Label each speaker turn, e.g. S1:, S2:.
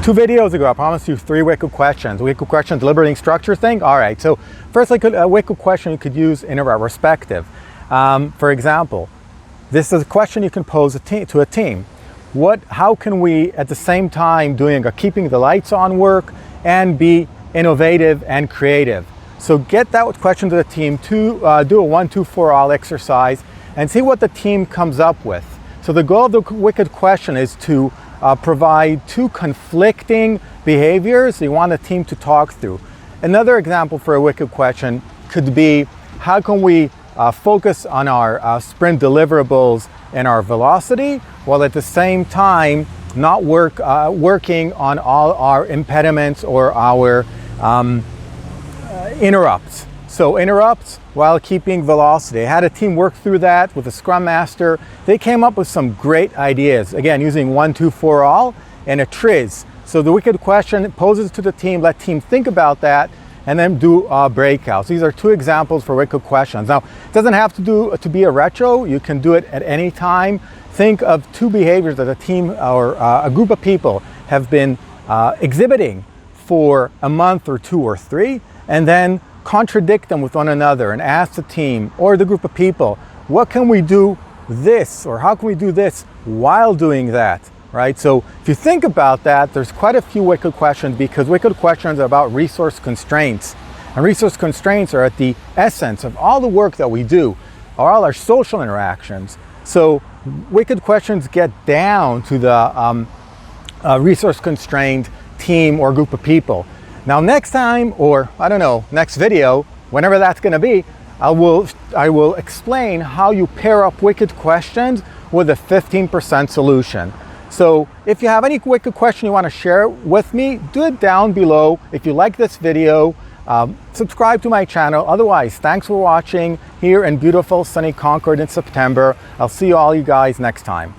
S1: 2 videos ago, I promised you 3 wicked questions. Wicked questions, liberating structure thing. All right, so first, a wicked question you could use in a retrospective. For example, this is a question you can pose to a team. How can we, at the same time, doing a keeping the lights on work and be innovative and creative? So get that question to the team to do a 1, 2, 4 all exercise and see what the team comes up with. So the goal of the wicked question is to provide 2 conflicting behaviors you want the team to talk through. Another example for a wicked question could be, how can we focus on our sprint deliverables and our velocity, while at the same time not working on all our impediments or our interrupts. So interrupts while keeping velocity. I had a team work through that with a Scrum Master. They came up with some great ideas, again, using 1, 2, 4 all and a TRIZ. So the wicked question poses to the team, let team think about that, and then do breakouts. These are 2 examples for wicked questions. Now, it doesn't have to be a retro. You can do it at any time. Think of 2 behaviors that a team or a group of people have been exhibiting for a month or 2 or 3, and then contradict them with one another and ask the team or the group of people, what can we do this, or how can we do this while doing that, right? So if you think about that, there's quite a few wicked questions, because wicked questions are about resource constraints. And resource constraints are at the essence of all the work that we do, or all our social interactions. So wicked questions get down to the resource constrained team or group of people. Now next time, or I don't know, next video, whenever that's going to be, I will explain how you pair up wicked questions with a 15% solution. So if you have any wicked question you want to share with me, do it down below. If you like this video, subscribe to my channel. Otherwise, thanks for watching here in beautiful sunny Concord in September. I'll see all you guys next time.